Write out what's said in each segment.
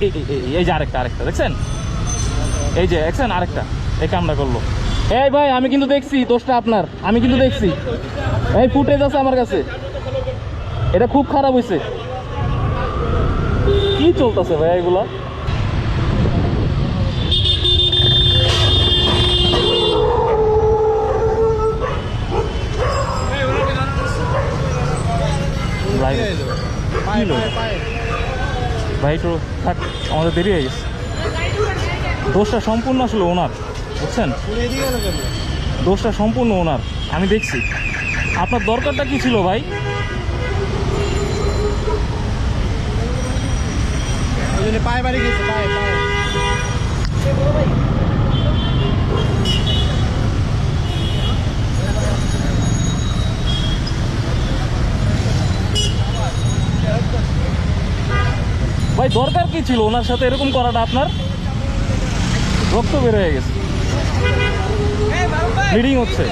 এই যে আরেকটা দেখছেন, এই যে দেখছেন আরেকটা এই কামটা করলো। এই ভাই আমি কিন্তু দেখছি দোষটা আপনার, আমি কিন্তু দেখছি, এই ফুটেজ আছে আমার কাছে, এটা খুব খারাপ হয়েছে। কি চলতেছে ভাই এগুলা? ভাই একটু থাক, আমাদের দেরি হয়ে গেছে। দোষটা সম্পূর্ণ আসলে ওনার, বুঝছেন, দোষটা সম্পূর্ণ ওনার। আমি দেখছি আপনার দরকারটা কি ছিল ভাই? পায়ে বাড়ি গেছে, পায়ে পায়ে। ভাই দরকার কি ছিল ওনার সাথে এরকম করাটা আপনার? রক্ত বের হয়ে গেছে, ব্লিডিং হচ্ছে।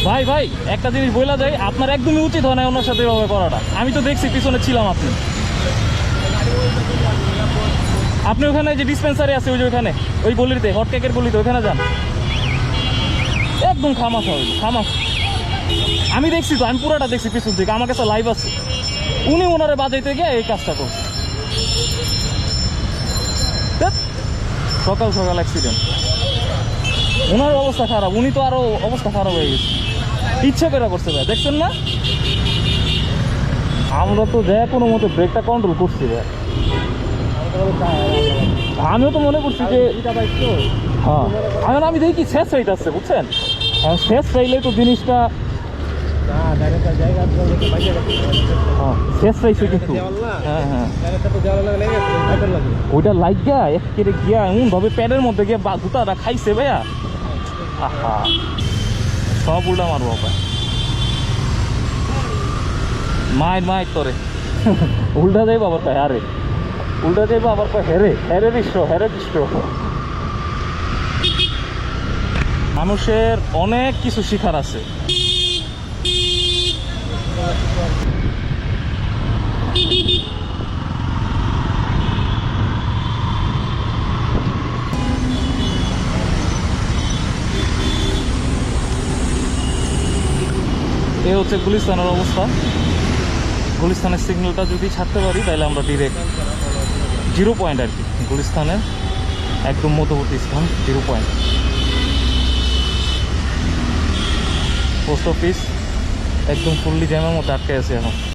ভাই ভাই একটা জিনিস বলা যায়, আপনার একদমই উচিত হয় না ওনার সাথে এভাবে করাটা। আমি তো দেখছি পিছনে ছিলাম, আপনি ওখানে যে ডিসপেন্সারি আছে ওই যে ওখানে ওই গলিতে, হট কেকের গলিতে, ওখানে যান। একদম খামাস হবে, খামাস। আমি দেখছি তো, আমি পুরোটা দেখছি পিছন থেকে, আমার কাছে লাইভ আছে। উনি ওনারে বাজাইতে গিয়ে এই কাজটা করছে। সকাল সকাল অ্যাক্সিডেন্ট, ওনার অবস্থা খারাপ, উনি তো আরো অবস্থা খারাপ হয়ে গেছে। ইচ্ছা করে করছে ভাই, দেখছেন না? আমরা তো দেখ কোনো মতে ব্রেকটা কন্ট্রোল করছি ভাই। আমিও তো মনে করছি যে হ্যাঁ, আমি দেখি শেষ রাইট আসছে, বুঝছেন, শেষ রাইলে তো জিনিসটা শেষ রাইছে কিন্তু। হ্যাঁ হ্যাঁ, ওইটা লাইক গিয়া এক কেটে গিয়া এমন ভাবে প্যাডের মধ্যে গিয়ে জুতাটা খাইছে ভাইয়া। আহা, সব উল্টা মারবো ভাই, মায়ের তোরে উল্টা যাইবো আবার কয় আরে, উল্টা যাইবো আবার কয় হেরে দৃশ্য। মানুষের অনেক কিছু শিখার আছে। এই হচ্ছে গুলিস্তানের অবস্থা। গুলিস্তানের সিগন্যালটা যদি ছাড়তে পারি তাহলে আমরা ডিরেক্ট 0 পয়েন্ট আর কি, গুলিস্তানের একদম মধ্যবর্তী স্থান 0 পয়েন্ট। পোস্ট অফিস একদম ফুললি জ্যামের মধ্যে আটকে আছে এখন।